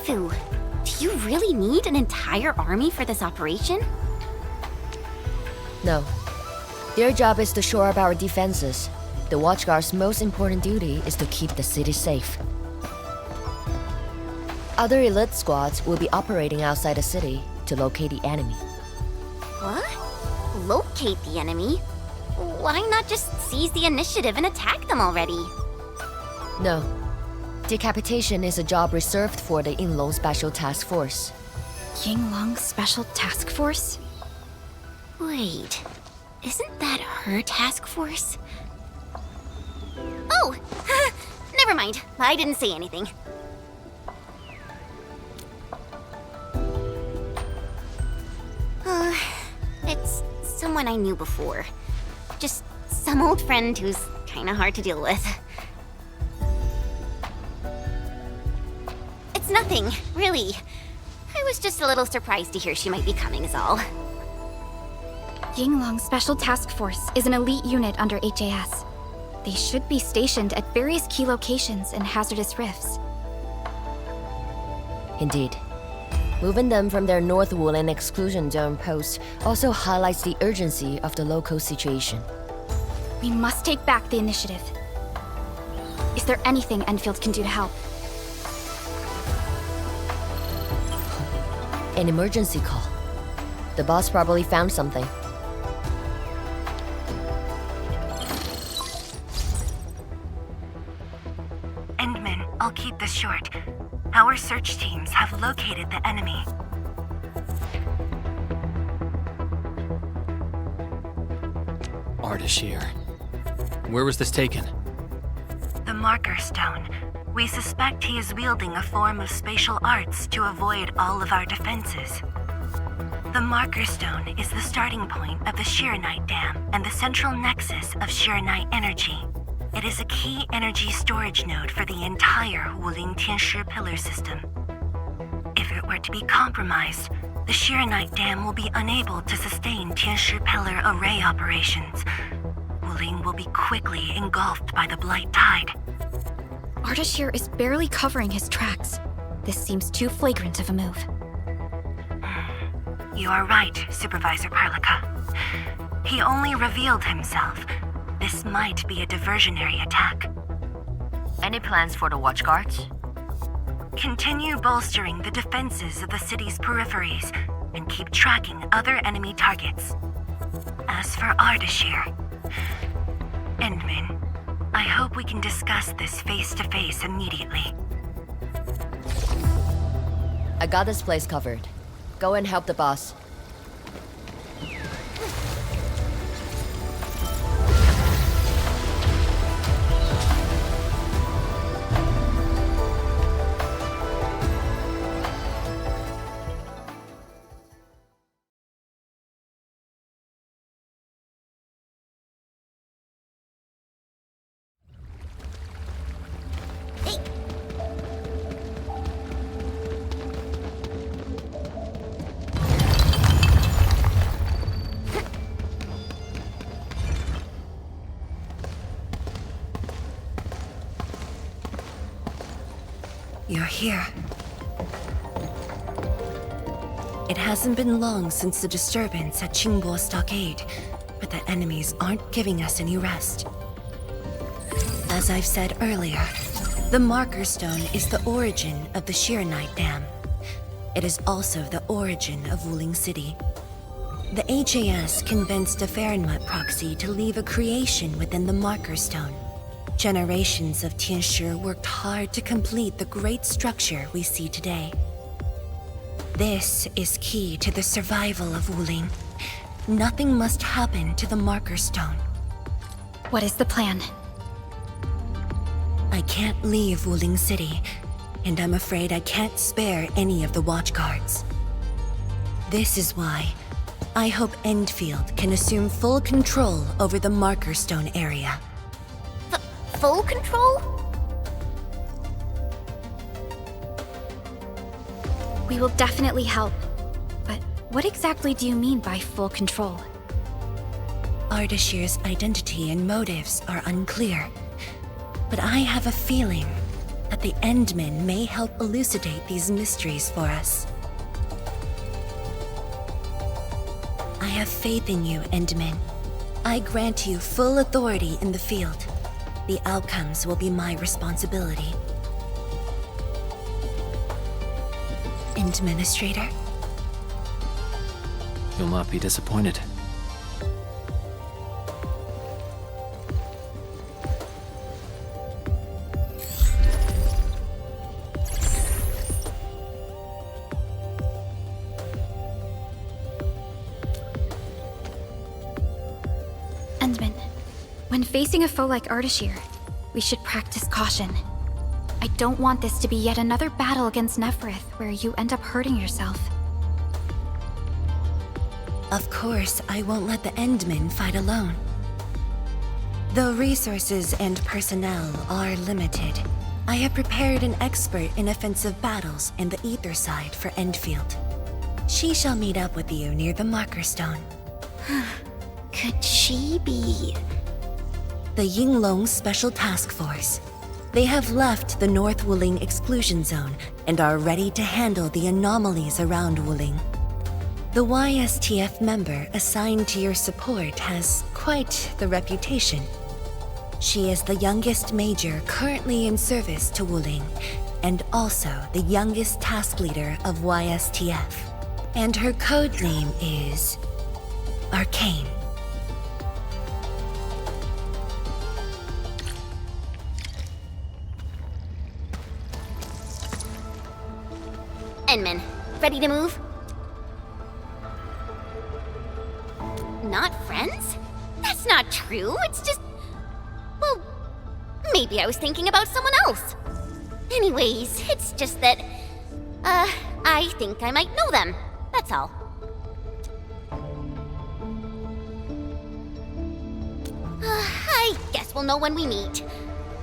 Sifu, do you really need an entire army for this operation? No. Their job is to shore up our defenses. The Watchguard's most important duty is to keep the city safe. Other elite squads will be operating outside the city to locate the enemy. What? Locate the enemy? Why not just seize the initiative and attack them already? No. Decapitation is a job reserved for the Yinglong Special Task Force. Yinglong Special Task Force? Wait, isn't that her task force? Oh! Never mind, I didn't say anything. It's someone I knew before. Just some old friend who's kinda hard to deal with. It's nothing, really. I was just a little surprised to hear she might be coming is all. Yinglong Special Task Force is an elite unit under HAS. They should be stationed at various key locations in hazardous rifts. Indeed. Moving them from their North Wuling exclusion zone post also highlights the urgency of the local situation. We must take back the initiative. Is there anything Enfield can do to help? An emergency call. The boss probably found something. Endman, I'll keep this short. Our search teams have located the enemy. Ardashir. Where was this taken? The Marker Stone. We suspect he is wielding a form of spatial arts to avoid all of our defenses. The Marker Stone is the starting point of the Shiranite Dam and the central nexus of Shiranite energy. It is a key energy storage node for the entire Wuling Tianshi pillar system. If it were to be compromised, the Shiranite Dam will be unable to sustain Tianshi pillar array operations. Wuling will be quickly engulfed by the Blight Tide. Ardashir is barely covering his tracks. This seems too flagrant of a move. You are right, Supervisor Parlica. He only revealed himself. This might be a diversionary attack. Any plans for the Watchguards? Continue bolstering the defenses of the city's peripheries and keep tracking other enemy targets. As for Ardashir, Endman, I hope we can discuss this face-to-face immediately. I got this place covered. Go and help the boss. You're here. It hasn't been long since the disturbance at Qingbo Stockade, but the enemies aren't giving us any rest. As I've said earlier, the Marker Stone is the origin of the Shiranite Dam. It is also the origin of Wuling City. The HAS convinced a Fahrenheit proxy to leave a creation within the Marker Stone. Generations of Tianshi worked hard to complete the great structure we see today. This is key to the survival of Wuling. Nothing must happen to the Marker Stone. What is the plan? I can't leave Wuling City, and I'm afraid I can't spare any of the Watchguards. This is why I hope Enfield can assume full control over the Marker Stone area. Full control? We will definitely help. But what exactly do you mean by full control? Ardashir's identity and motives are unclear, but I have a feeling that the Endmen may help elucidate these mysteries for us. I have faith in you, Endmen. I grant you full authority in the field. The outcomes will be my responsibility. Administrator? You'll not be disappointed. Endman, when facing a foe like Ardashir, we should practice caution. I don't want this to be yet another battle against Neferith where you end up hurting yourself. Of course, I won't let the Endmen fight alone. Though resources and personnel are limited, I have prepared an expert in offensive battles in the Ether side for Endfield. She shall meet up with you near the Marker Stone. Could she be... The Yinglong Special Task Force. They have left the North Wuling exclusion zone and are ready to handle the anomalies around Wuling. The YSTF member assigned to your support has quite the reputation. She is the youngest major currently in service to Wuling, and also the youngest task leader of YSTF. And her code name is... Arcane. Endman, ready to move? Not friends? That's not true. It's just... Well, maybe I was thinking about someone else. Anyways, it's just that... I think I might know them. That's all. I guess we'll know when we meet.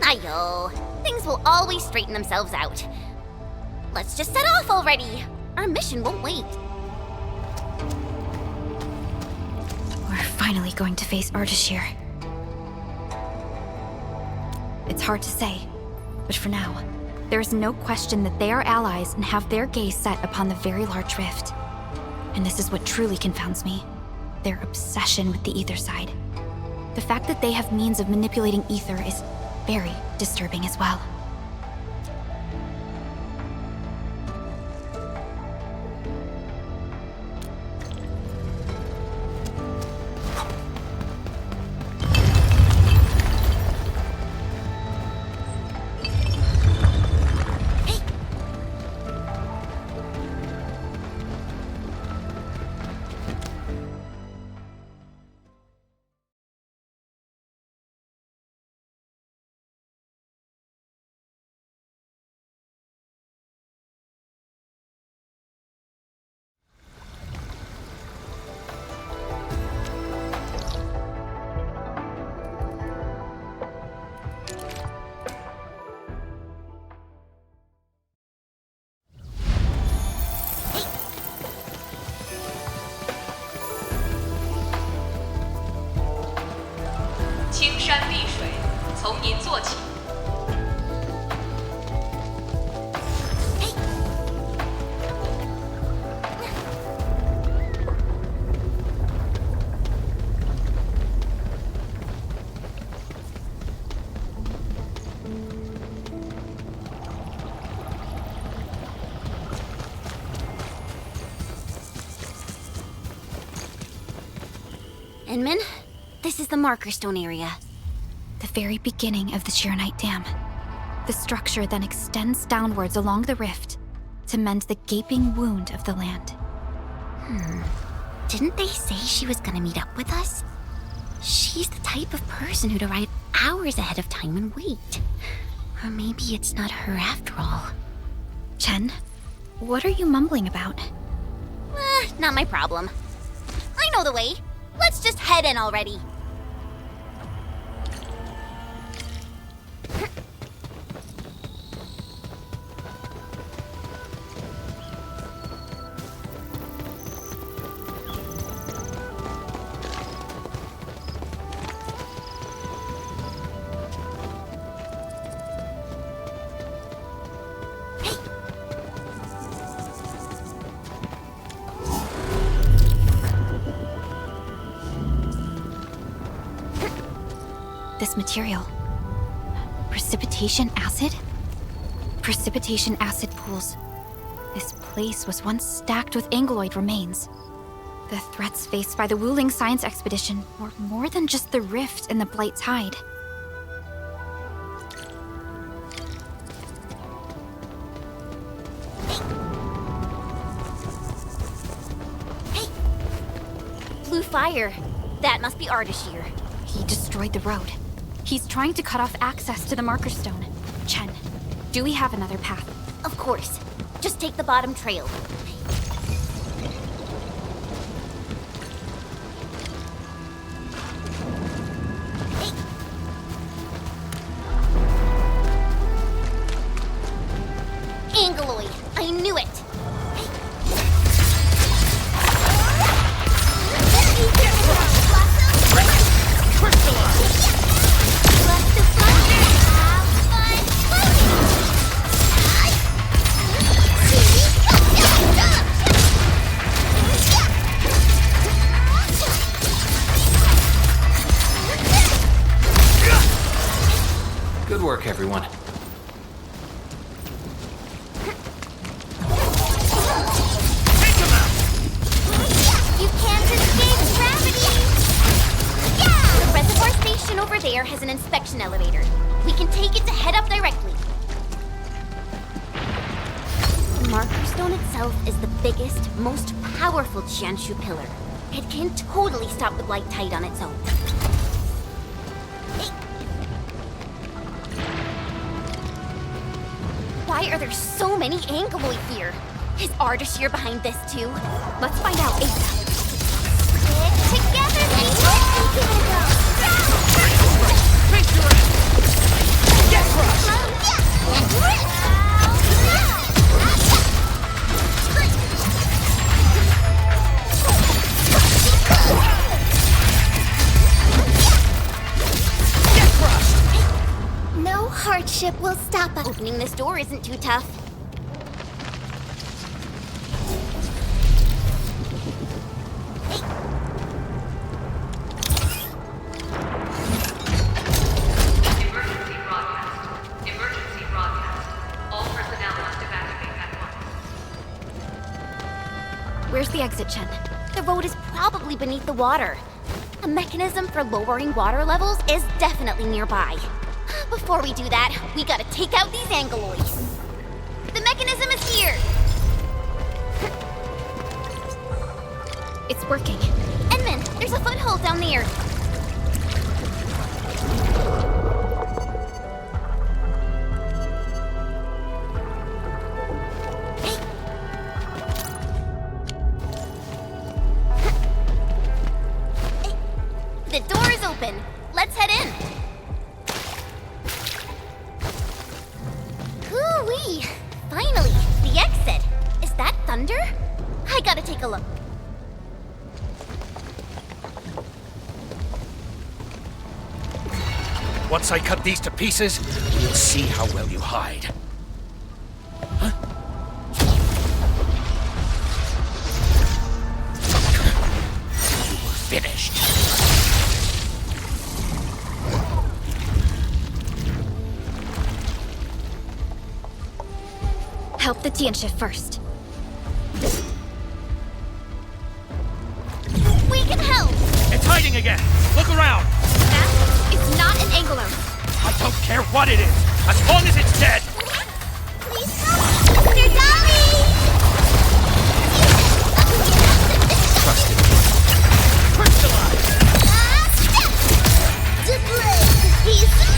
Ayo, things will always straighten themselves out. Let's just set off already. Our mission won't wait. We're finally going to face Ardashir. It's hard to say, but for now, there is no question that they are allies and have their gaze set upon the very large rift. And this is what truly confounds me. Their obsession with the Ether side. The fact that they have means of manipulating Ether is very disturbing as well. Endman, this is the Marker Stone area. The very beginning of the Chironite Dam. The structure then extends downwards along the rift to mend the gaping wound of the land. Didn't they say she was gonna meet up with us? She's the type of person who'd arrive hours ahead of time and wait. Or maybe it's not her after all. Chen, what are you mumbling about? Not my problem. I know the way. Let's just head in already. This material. Precipitation acid? Precipitation acid pools. This place was once stacked with Angeloid remains. The threats faced by the Wuling science expedition were more than just the rift and the Blight's hide. Blue fire. That must be Ardashir. He destroyed the road. He's trying to cut off access to the marker stone. Chen, do we have another path? Of course. Just take the bottom trail. Angeloid. I knew it. Good work, everyone. You can't escape gravity! Yeah! The reservoir station over there has an inspection elevator. We can take it to head up directly. The marker stone itself is the biggest, most powerful Jianshu pillar. It can totally stop the Blight Tide on its own. Why are there so many Angeloid here? Is Ardashir behind this too? Let's find out ASAP. Stick together, No hardship will stop us. Opening this door isn't too tough. Emergency broadcast. Emergency broadcast. All personnel must evacuate at once. Where's the exit, Chen? The road is probably beneath the water. A mechanism for lowering water levels is definitely nearby. Before we do that, we gotta take out these Angeloids. The mechanism is here! It's working. Edmund, there's a foothold down there. The door is open. Let's head in. Hoo-wee! Finally, the exit. Is that thunder? I gotta take a look. Once I cut these to pieces, you'll see how well you hide. Huh? You were finished. Help the Tianshi first. We can help! It's hiding again! Look around! It's not an Angelo. I don't care what it is, as long as it's dead! Please help! Mr. Dolly! Trusted. Crystallize! The blade! He's made!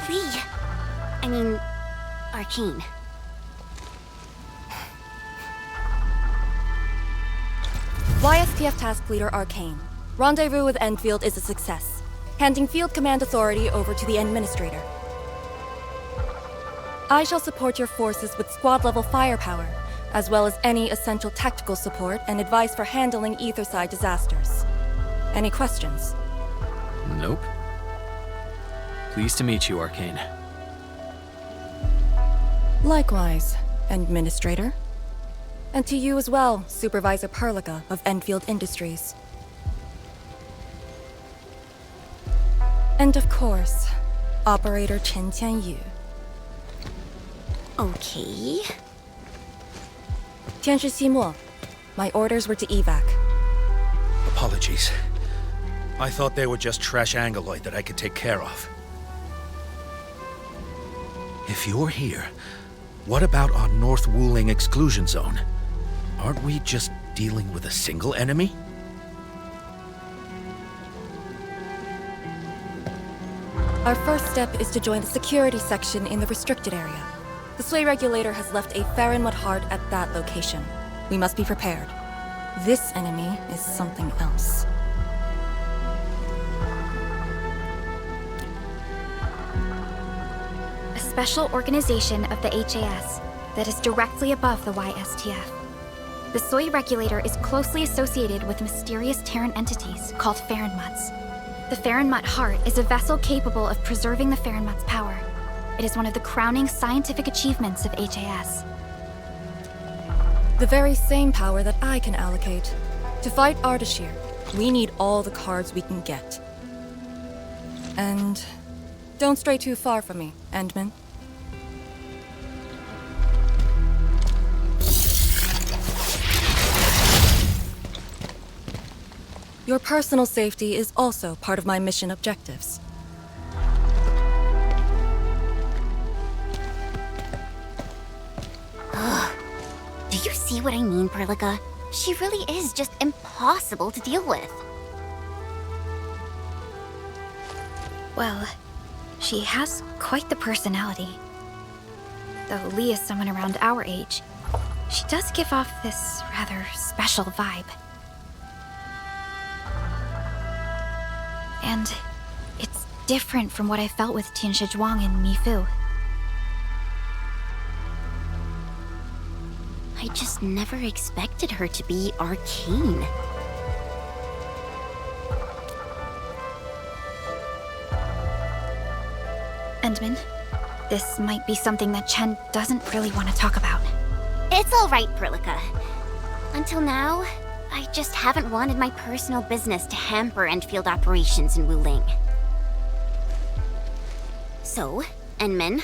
Lee. I mean, Arcane. YSTF Task Leader Arcane. Rendezvous with Enfield is a success. Handing field command authority over to the Administrator. I shall support your forces with squad-level firepower, as well as any essential tactical support and advice for handling Etherside disasters. Any questions? Nope. Pleased to meet you, Arcane. Likewise, Administrator. And to you as well, Supervisor Perlica of Enfield Industries. And of course, Operator Chen Qianyu. Okay. 天师西莫, my orders were to evac. Apologies. I thought they were just trash Angoloid that I could take care of. If you're here, what about our North Wuling exclusion zone? Aren't we just dealing with a single enemy? Our first step is to join the security section in the restricted area. The Sway Regulator has left a Farinmud heart at that location. We must be prepared. This enemy is something else. A special organization of the HAS that is directly above the YSTF. The Soy Regulator is closely associated with mysterious Terran entities called Farinmuds. The Farinmud Heart is a vessel capable of preserving the Farinmud's power. It is one of the crowning scientific achievements of HAS. The very same power that I can allocate. To fight Ardashir, we need all the cards we can get. And don't stray too far from me, Endman. Your personal safety is also part of my mission objectives. Do you see what I mean, Perlica? She really is just impossible to deal with. Well, she has quite the personality. Though Lee is someone around our age, she does give off this rather special vibe. And it's different from what I felt with Tianshi Zhuang and Mi Fu. I just never expected her to be Arcane. Endman, this might be something that Chen doesn't really want to talk about. It's all right, Perlica. Until now, I just haven't wanted my personal business to hamper Enfield operations in Wuling. So, Enman,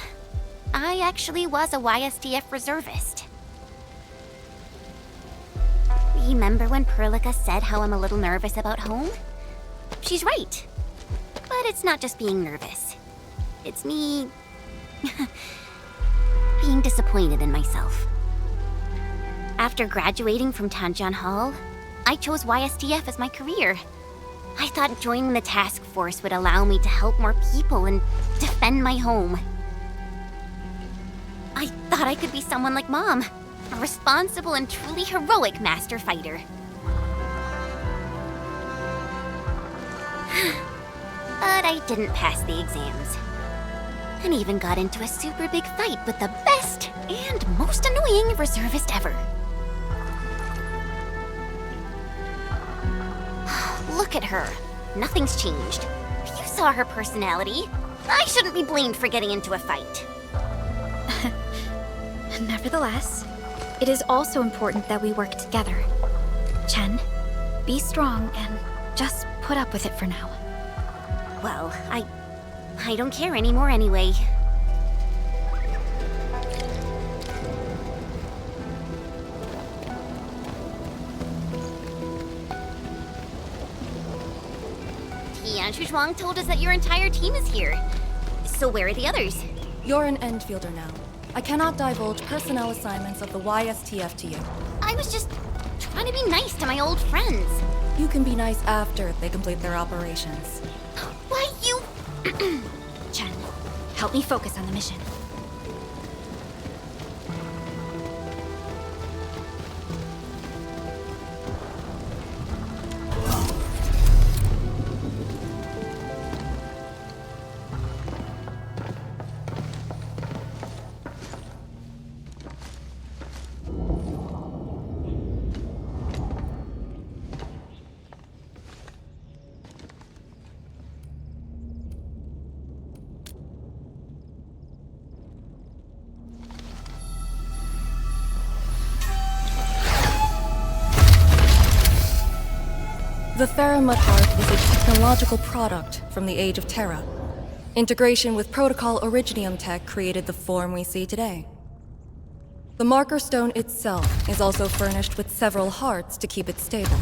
I actually was a YSTF reservist. Remember when Perlica said how I'm a little nervous about home? She's right. But it's not just being nervous. It's me... being disappointed in myself. After graduating from Tanjian Hall, I chose YSTF as my career. I thought joining the task force would allow me to help more people and defend my home. I thought I could be someone like Mom, a responsible and truly heroic master fighter. But I didn't pass the exams. And even got into a super big fight with the best and most annoying reservist ever. Look at her. Nothing's changed. You saw her personality. I shouldn't be blamed for getting into a fight. Nevertheless, it is also important that we work together. Chen, be strong and just put up with it for now. Well, I don't care anymore anyway. Tianshi Zhuang told us that your entire team is here. So where are the others? You're an Enfielder now. I cannot divulge personnel assignments of the YSTF to you. I was just trying to be nice to my old friends. You can be nice after they complete their operations. Why, you... Chen, Help me focus on the mission. The Faramut Heart is a technological product from the Age of Terra. Integration with Protocol Originium tech created the form we see today. The Marker Stone itself is also furnished with several hearts to keep it stable.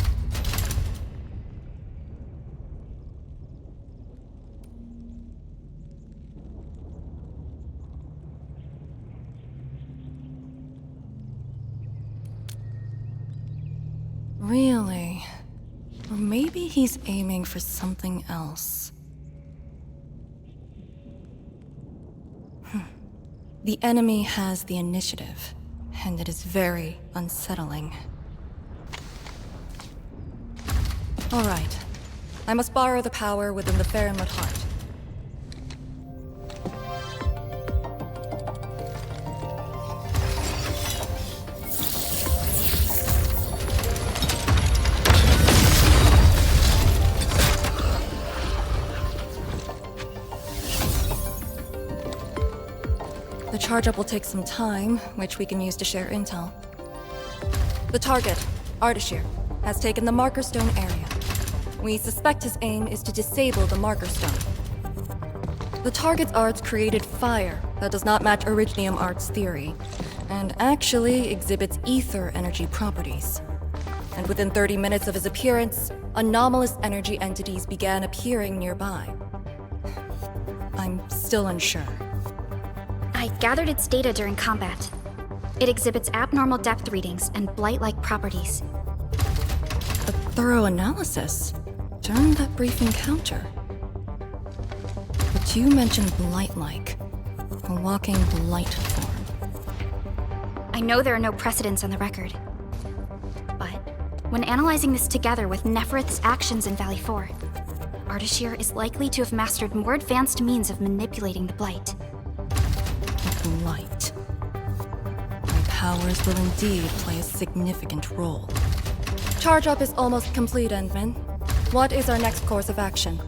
Really? Or maybe he's aiming for something else. The enemy has the initiative, and it is very unsettling. All right. I must borrow the power within the Faramut Heart. The charge-up will take some time, which we can use to share intel. The target, Ardashir, has taken the Marker Stone area. We suspect his aim is to disable the Marker Stone. The target's arts created fire that does not match Originium Art's theory, and actually exhibits ether energy properties. And within 30 minutes of his appearance, anomalous energy entities began appearing nearby. I'm still unsure. I gathered its data during combat. It exhibits abnormal depth readings and blight-like properties. A thorough analysis during that brief encounter. But you mentioned blight-like, a walking blight form. I know there are no precedents on the record. But when analyzing this together with Neferith's actions in Valley 4, Ardashir is likely to have mastered more advanced means of manipulating the blight. Blight. My powers will indeed play a significant role. Charge-up is almost complete, Endman. What is our next course of action?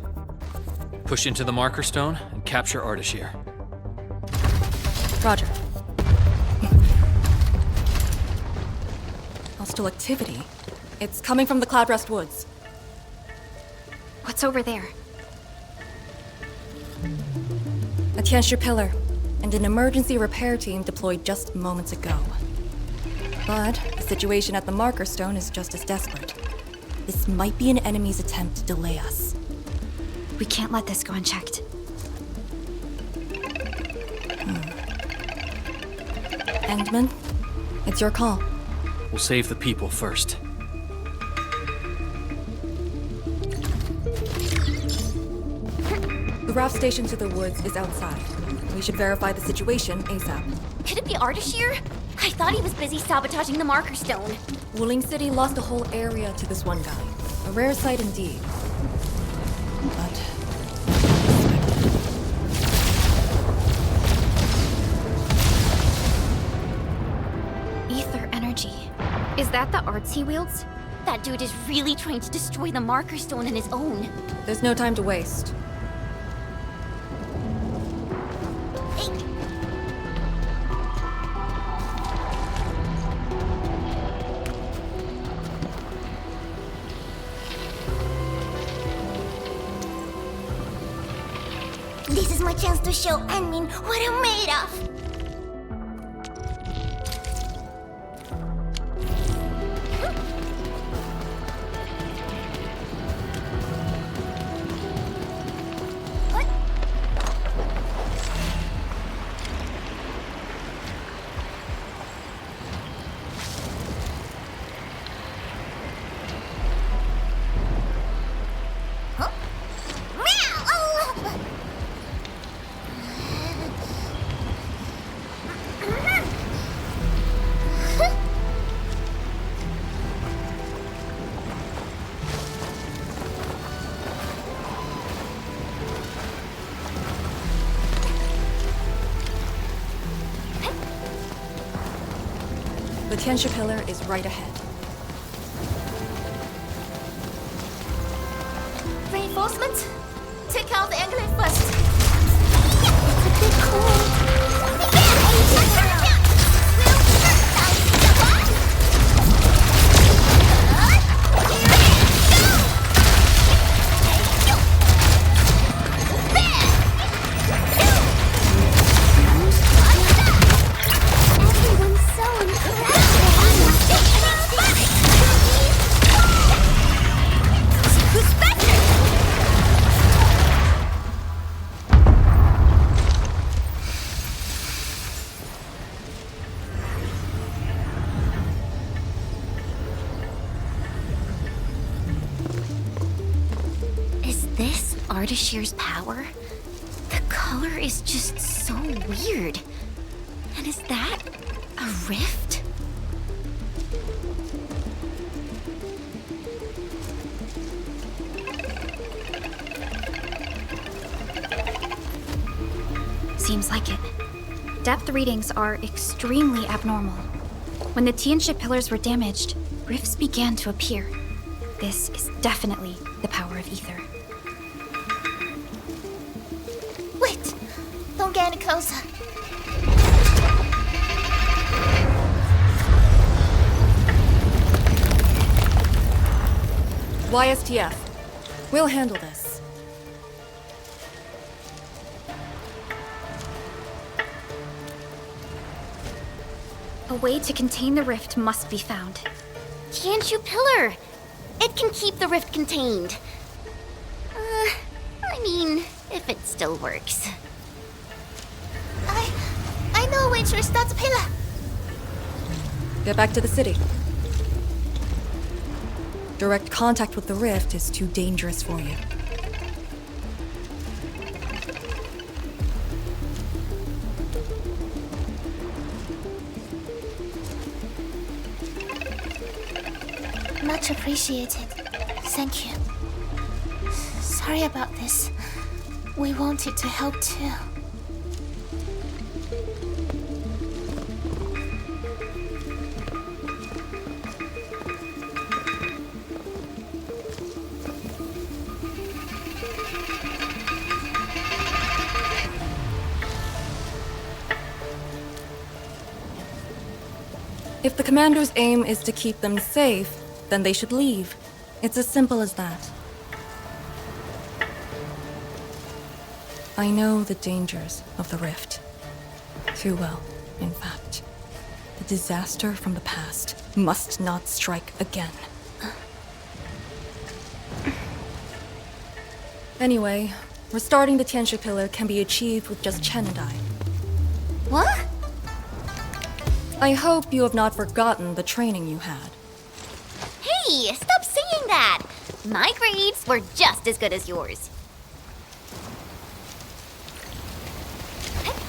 Push into the Marker Stone and capture Ardashir. Roger. Hostile activity. It's coming from the Cloudrest Woods. What's over there? A Tianshi pillar, and an emergency repair team deployed just moments ago. But the situation at the Marker Stone is just as desperate. This might be an enemy's attempt to delay us. We can't let this go unchecked. Endman, it's your call. We'll save the people first. The raft station to the woods is outside. We should verify the situation ASAP. Could it be Ardashir? I thought he was busy sabotaging the Marker Stone. Wuling City lost a whole area to this one guy. A rare sight indeed. But... Ether energy. Is that the arts he wields? That dude is really trying to destroy the Marker Stone on his own. there's no time to waste. This is my chance to show Anmin what I'm made of. What? Huh? Meow! Oh. The Tianxia Pillar is right ahead. Reinforcements? Take out the angle first. It's a bit cold. Everyone's so who's better? Is this Ardashir's power? The color is just so weird. And is that a rift? Seems like it. Depth readings are extremely abnormal. When the Tianxia pillars were damaged, rifts began to appear. This is definitely the power of ether. Wait! Don't get any closer. YSTF. We'll handle this. A way to contain the rift must be found. Tianxia Pillar! It can keep the rift contained. I mean, if it still works. I know when to restart the pillar. Get back to the city. Direct contact with the rift is too dangerous for you. Much appreciated. Thank you. Sorry about this. We wanted to help too. If the commander's aim is to keep them safe, then they should leave. It's as simple as that. I know the dangers of the rift. Too well, in fact. The disaster from the past must not strike again. Anyway, restarting the Tianxia Pillar can be achieved with just Chen and I. What? I hope you have not forgotten the training you had. Hey, stop saying that! My grades were just as good as yours.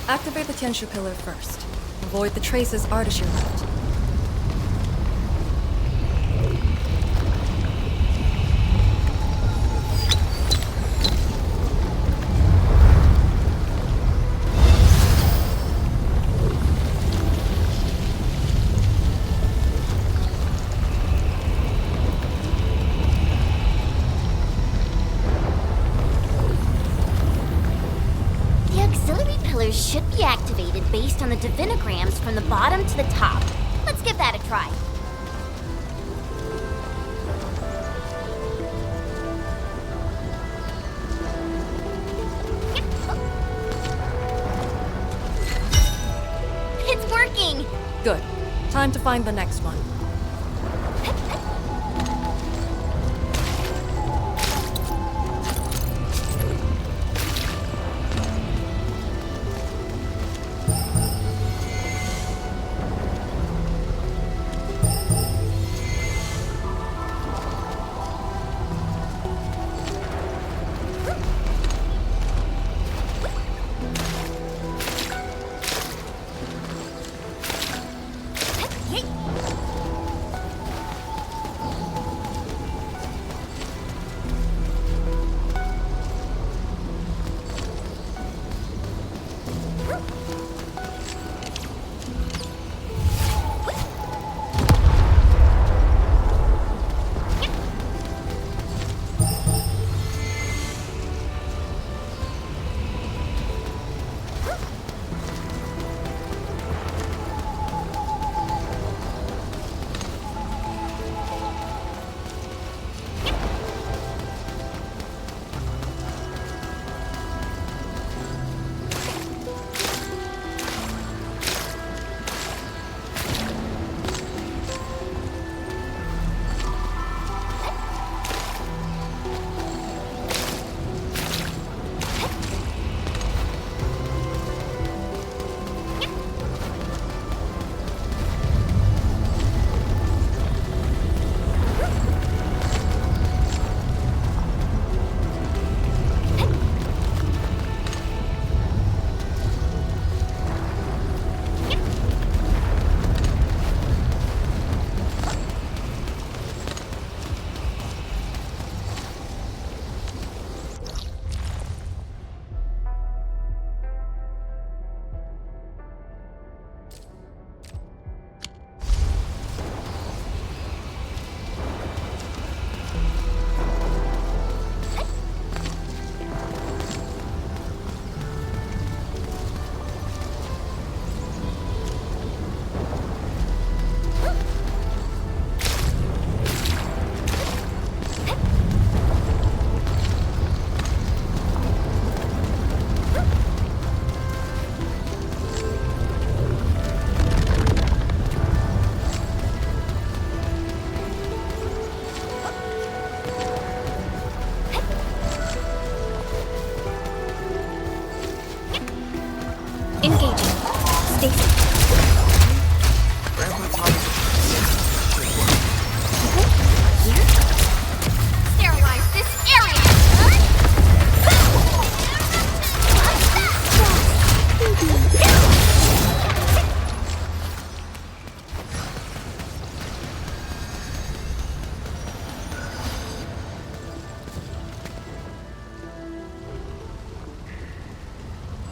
Activate the Tianxia Pillar first. Avoid the traces Ardashir left. Should be activated based on the divinograms from the bottom to the top. Let's give that a try. It's working! Good. Time to find the next one. Grandpa taught me. Here? Sterilize this area!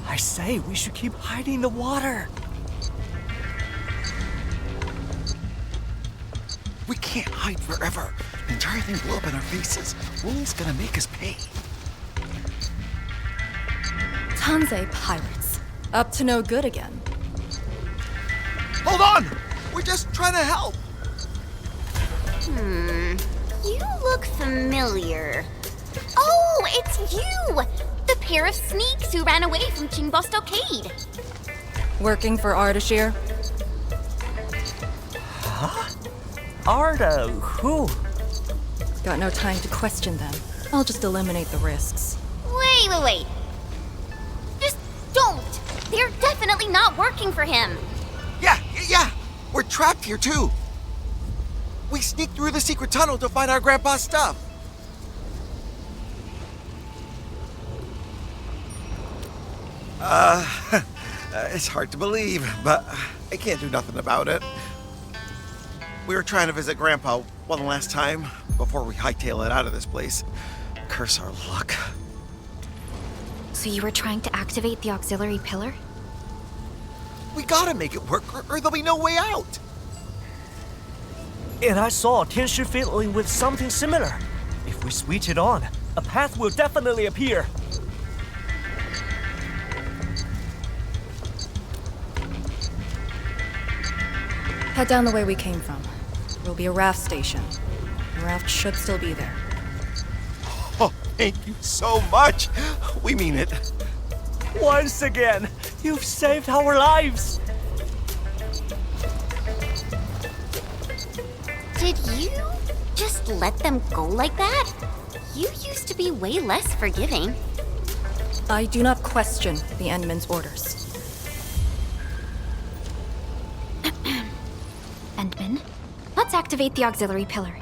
I say, we should keep hiding in the water. We can't hide forever. The entire thing blew up in our faces. Wuling's gonna make us pay. Tanzai pirates. Up to no good again. Hold on! We're just trying to help. You look familiar. Oh, it's you! The pair of sneaks who ran away from Qingbo Stockade. Working for Ardashir? Arda, who? Got no time to question them. I'll just eliminate the risks. Wait. Just don't! They're definitely not working for him. Yeah! We're trapped here too. We sneaked through the secret tunnel to find our grandpa's stuff. It's hard to believe, but I can't do nothing about it. We were trying to visit Grandpa one last time before we hightail it out of this place. Curse our luck. So you were trying to activate the auxiliary pillar? We gotta make it work, or there'll be no way out. And I saw Tianshi fiddling with something similar. If we switch it on, a path will definitely appear. Head down the way we came from. There'll be a raft station. The raft should still be there. Oh, thank you so much. We mean it. Once again, you've saved our lives. Did you just let them go like that? You used to be way less forgiving. I do not question the Endman's orders. Endman, let's activate the auxiliary pillar.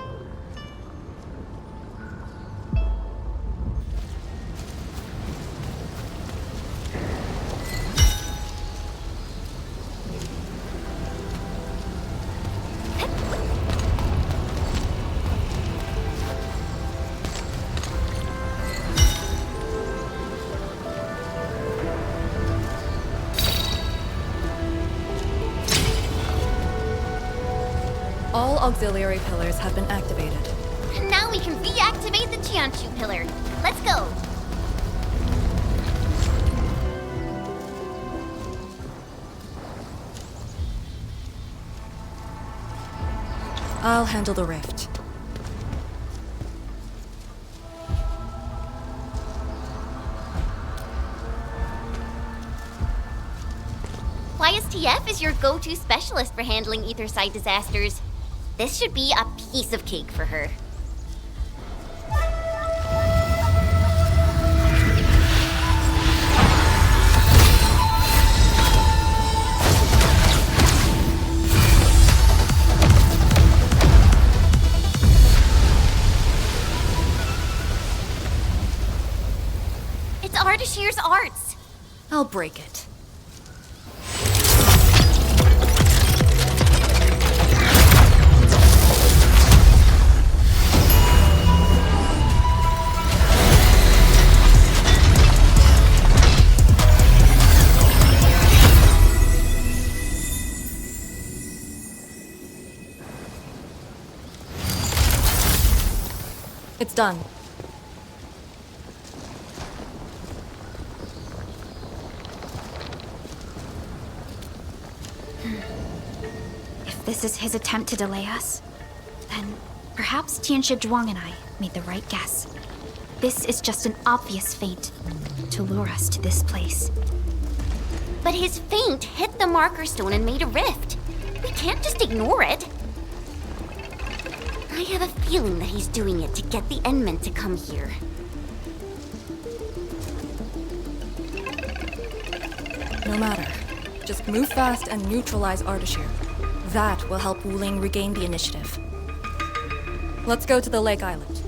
All auxiliary pillars have been activated. And now we can reactivate the Jianshu pillar. Let's go. I'll handle the rift. YSTF is your go-to specialist for handling Etherside disasters. This should be a piece of cake for her. It's Ardashir's arts. I'll break it. It's done. If this is his attempt to delay us, then perhaps Tianshi Zhuang and I made the right guess. This is just an obvious feint to lure us to this place. But his feint hit the marker stone and made a rift. We can't just ignore it. I have a feeling that he's doing it to get the Endmen to come here. No matter. Just move fast and neutralize Ardashir. That will help Wuling regain the initiative. Let's go to the Lake Island.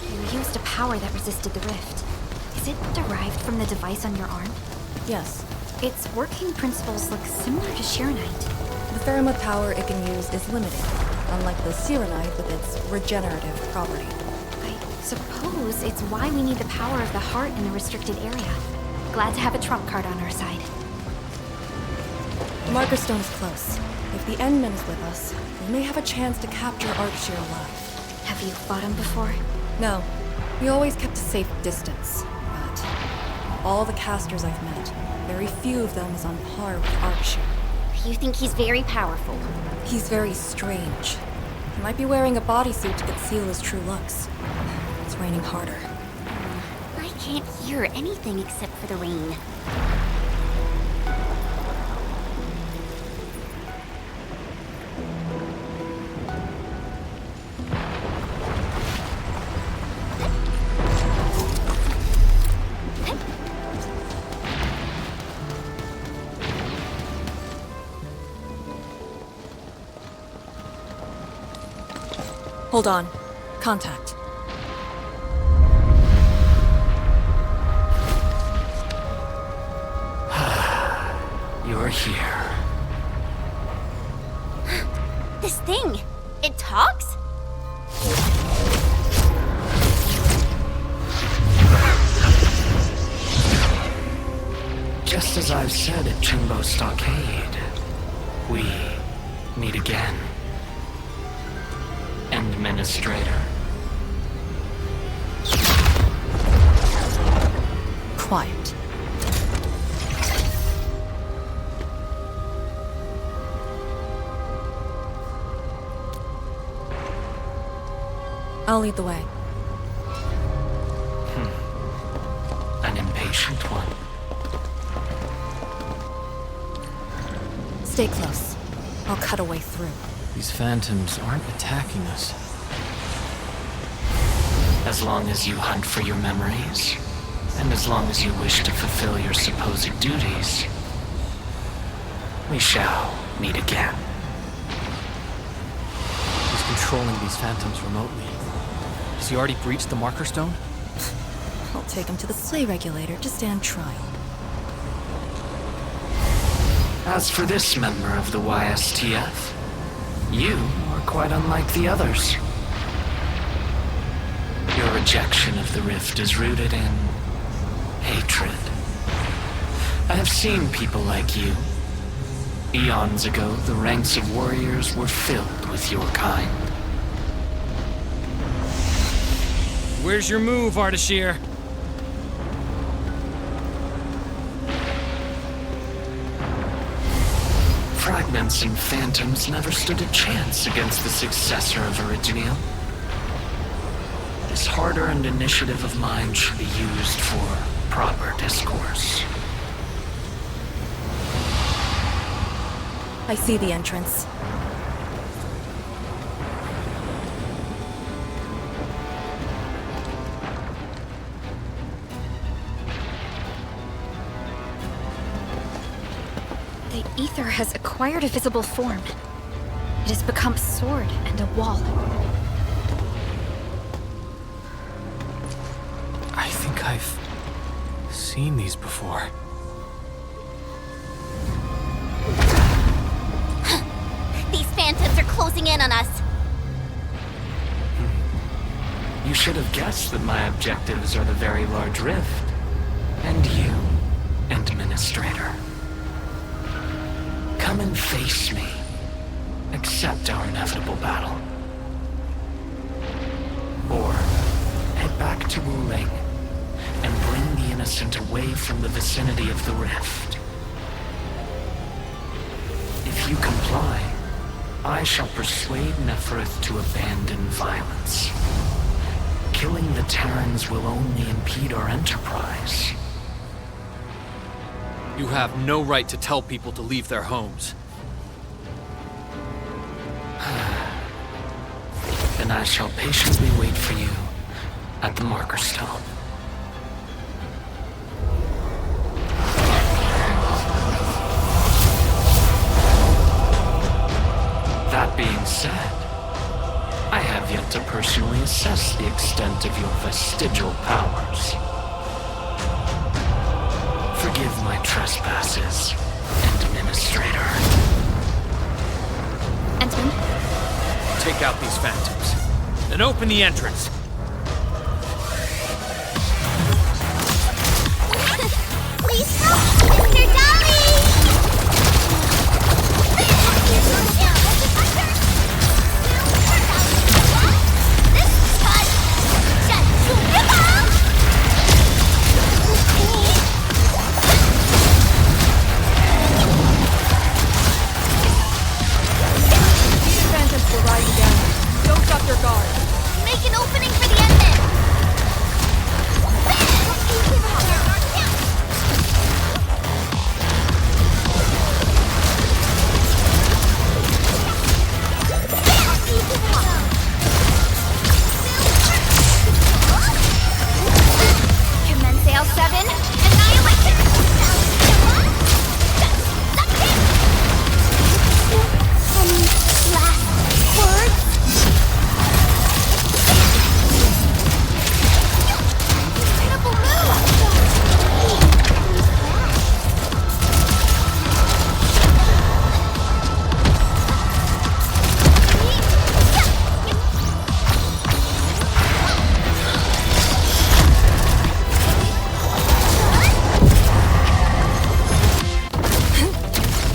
You used a power that resisted the rift. Is it derived from the device on your arm? Yes. Its working principles look similar to Shiranite. The Theramud power it can use is limited, unlike the Sirenite with its regenerative property. I suppose it's why we need the power of the heart in the restricted area. Glad to have a trump card on our side. The Marker Stone is close. If the Endman is with us, we may have a chance to capture Ardashir alive. Have you fought him before? No. We always kept a safe distance, but all the casters I've met, very few of them is on par with Ardashir. You think he's very powerful? He's very strange. He might be wearing a bodysuit to conceal his true looks. It's raining harder. I can't hear anything except for the rain. Hold on. Contact. You're here. This thing, it talks? Just as I've said at Chimbo Stockade, we meet again. Administrator. Quiet. I'll lead the way. An impatient one. Stay close. I'll cut a way through. These phantoms aren't attacking us. As long as you hunt for your memories, and as long as you wish to fulfill your supposed duties, we shall meet again. He's controlling these phantoms remotely. Has he already breached the Marker Stone? I'll take him to the sleigh regulator to stand trial. As for this member of the YSTF, you are quite unlike the others. Your rejection of the rift is rooted in hatred. I have seen people like you. Eons ago, the ranks of warriors were filled with your kind. Where's your move, Ardashir? Fragments and phantoms never stood a chance against the successor of Originio. This hard-earned initiative of mine should be used for proper discourse. I see the entrance. The ether has acquired a visible form. It has become a sword and a wall. I think I've seen these before. These phantoms are closing in on us. You should have guessed that my objectives are the very large rift. And you, Administrator. Come and face me. Accept our inevitable battle. Or head back to Wuling and bring the innocent away from the vicinity of the rift. If you comply, I shall persuade Nefereth to abandon violence. Killing the Terrans will only impede our enterprise. You have no right to tell people to leave their homes. Then I shall patiently wait for you at the Marker Stone. to personally assess the extent of your vestigial powers. Forgive my trespasses, Administrator. Entman, Take out these phantoms. Then open the entrance. Please help, Mr. Dolly! This cut just These phantoms will ride you down. Don't drop your guard. make an opening for the ending. Commence L7, annihilation! Any last words? Incredible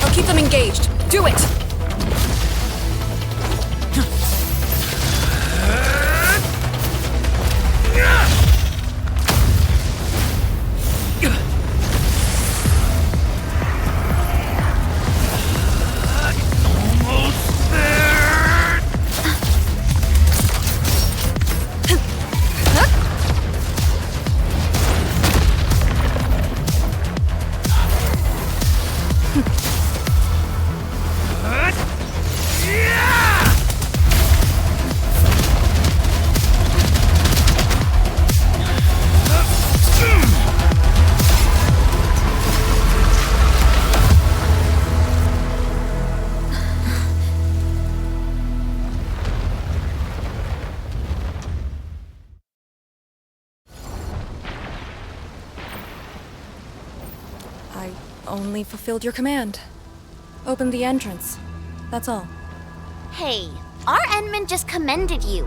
I'll keep them engaged. Do it! I only fulfilled your command. Open the entrance. That's all. Hey, our Endman just commended you.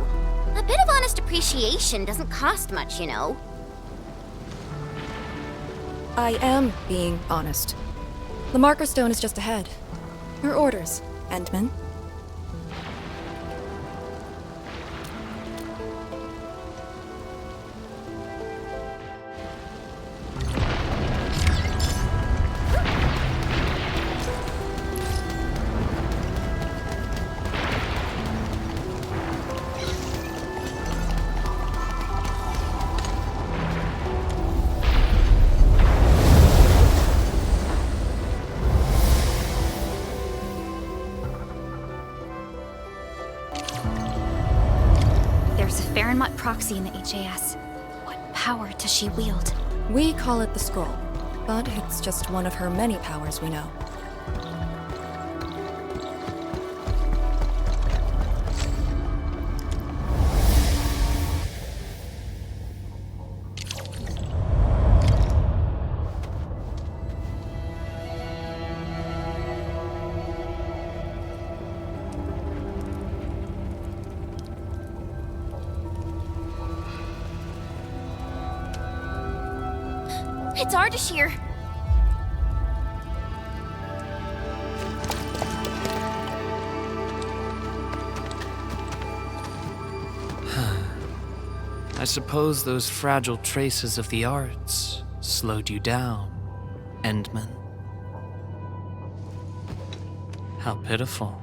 A bit of honest appreciation doesn't cost much, you know. I am being honest. The marker stone is just ahead. Your orders, Endman. there's a Farinmut proxy in the HAS. What power does she wield? We call it the Scroll, but it's just one of her many powers we know. It's Ardashir. I suppose those fragile traces of the arts slowed you down, Endman. How pitiful.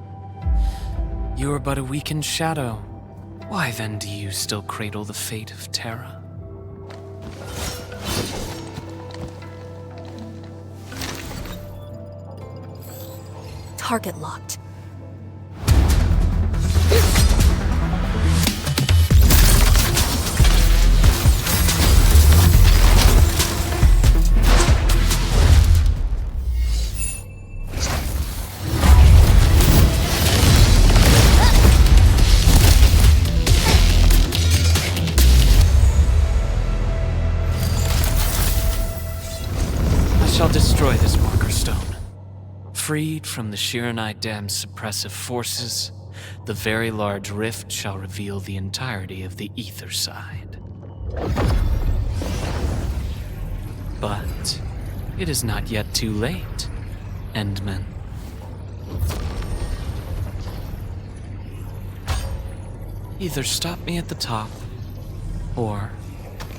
You are but a weakened shadow. Why then do you still cradle the fate of Terra? Target locked. shall destroy this marker stone. Freed from the Shiranite Dam's suppressive forces, the very large rift shall reveal the entirety of the ether side. But it is not yet too late, Endman. Either stop me at the top, or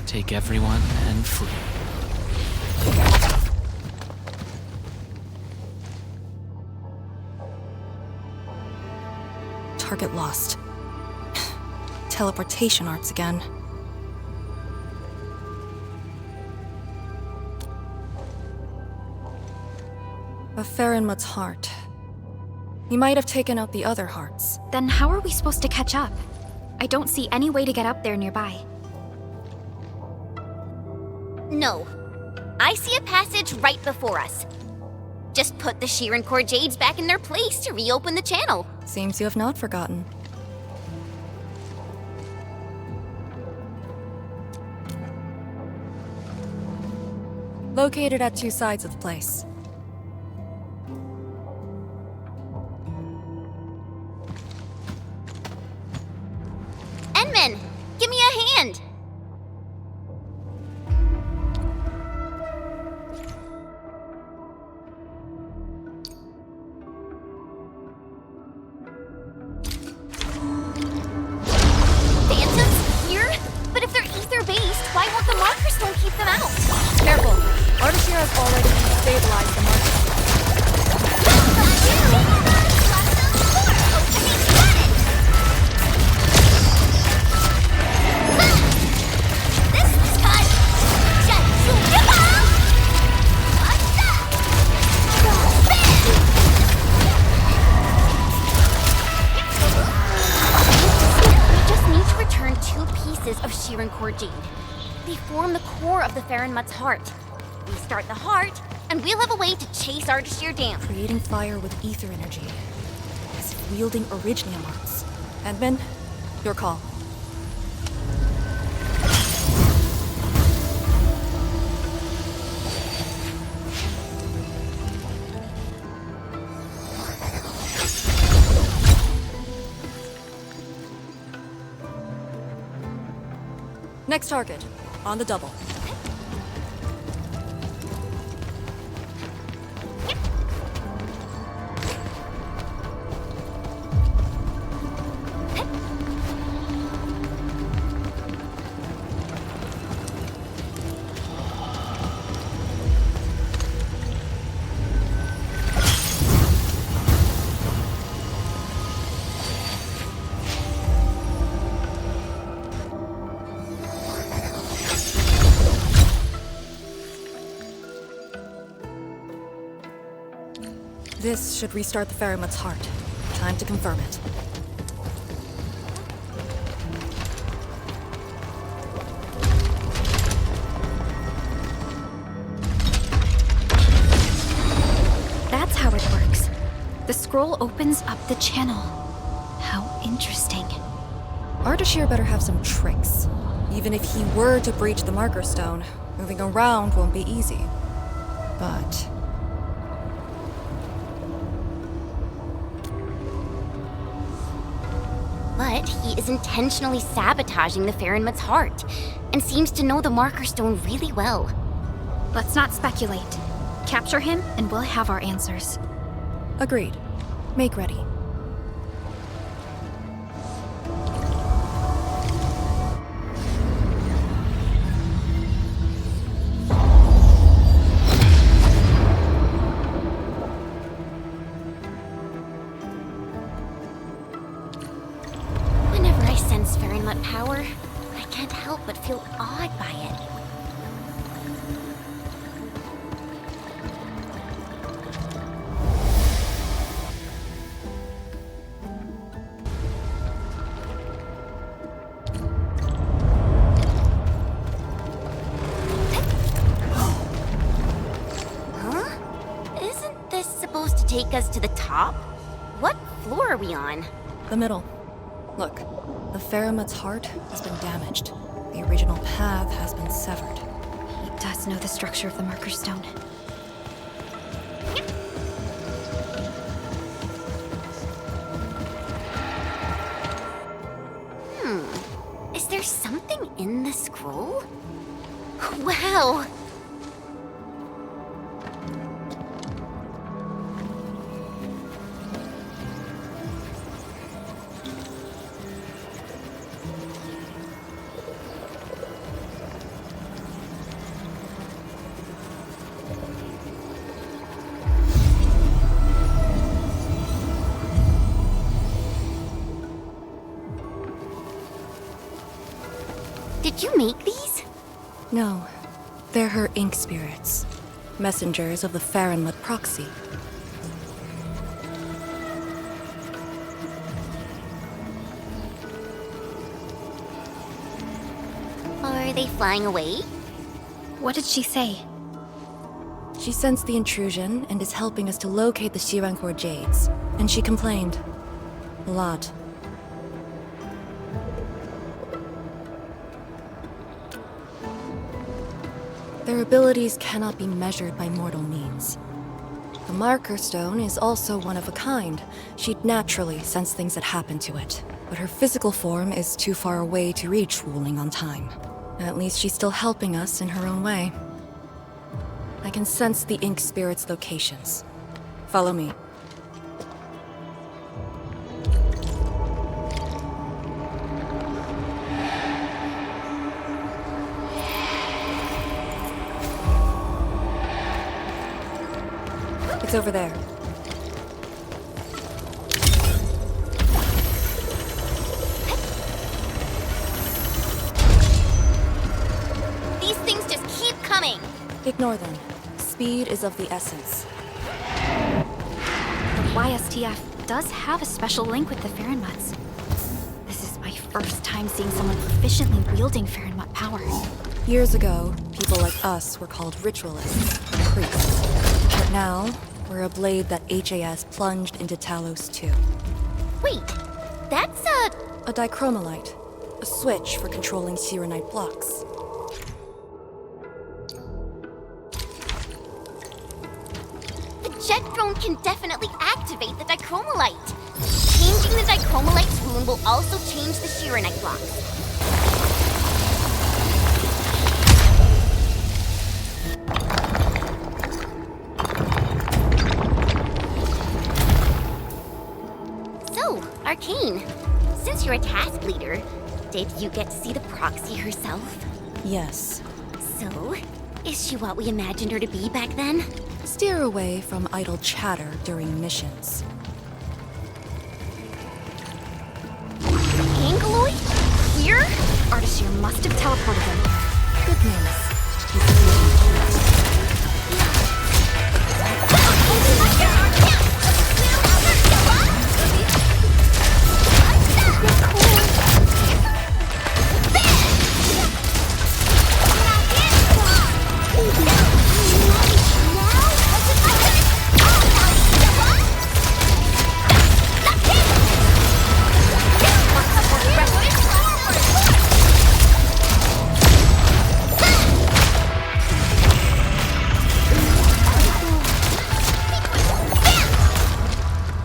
take everyone and flee. Target lost. Teleportation arts again. A Farinmut's heart. He might have taken out the other hearts. Then how are we supposed to catch up? I don't see any way to get up there nearby. No. I see a passage right before us. Just put the Shiran Core Jades back in their place to reopen the channel. Seems you have not forgotten. Located at two sides of the place. Enman, give me a hand. Phantoms here? But if they're ether-based, why won't the marker stone keep them out? Careful! Ardashir has already destabilized the market. Of Shiran Core Jade. They form the core of the Farinmut's heart. We start the heart, and we'll have a way to chase Ardashir Dam. Creating fire with ether energy. As if wielding Originium arts. Endman, your call. Next target, on the double. This should restart the Farinmut's heart. Time to confirm it. That's how it works. The scroll opens up the channel. How interesting. Ardashir better have some tricks. Even if he were to breach the marker stone, moving around won't be easy. But he is intentionally sabotaging the Farinmut's heart, and seems to know the marker stone really well. Let's not speculate. Capture him, and we'll have our answers. agreed. Make ready. Whenever I sense Farinmut power, I can't help but feel awed by it. Isn't this supposed to take us to the top? What floor are we on? The middle. Look, the Faramut's heart has been damaged. The original path has been severed. He does know the structure of the marker stone. Is there something in the scroll? Wow! Did you make these? No, they're her ink spirits, messengers of the Farinmud proxy. Are they flying away? What did she say? She sensed the intrusion and is helping us to locate the Shirankor Jades. And she complained. A lot. Their abilities cannot be measured by mortal means. The Marker Stone is also one of a kind. She'd naturally sense things that happen to it. But her physical form is too far away to reach Wuling on time. At least she's still helping us in her own way. I can sense the ink spirit's locations. Follow me. It's over there. These things just keep coming! Ignore them. Speed is of the essence. The YSTF does have a special link with the Farinmuds. This is my first time seeing someone proficiently wielding Farinmud power. Years ago, people like us were called ritualists, priests. But now, we're a blade that HAS plunged into Talos too. Wait, that's A dichromalite, a switch for controlling Sirenite blocks. The jet drone can definitely activate the dichromalite. Changing the dichromalite's rune will also change the Shirenite blocks. So, Arcane, since you're a task leader, did you get to see the proxy herself? Yes. So, is she what we imagined her to be back then? Steer away from idle chatter during missions. Angaloid? Here? Artisyr must have teleported him. Good news.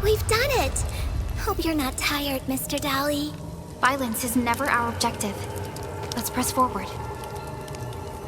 We've done it! Hope you're not tired, Mr. Dali. Violence is never our objective. Let's press forward.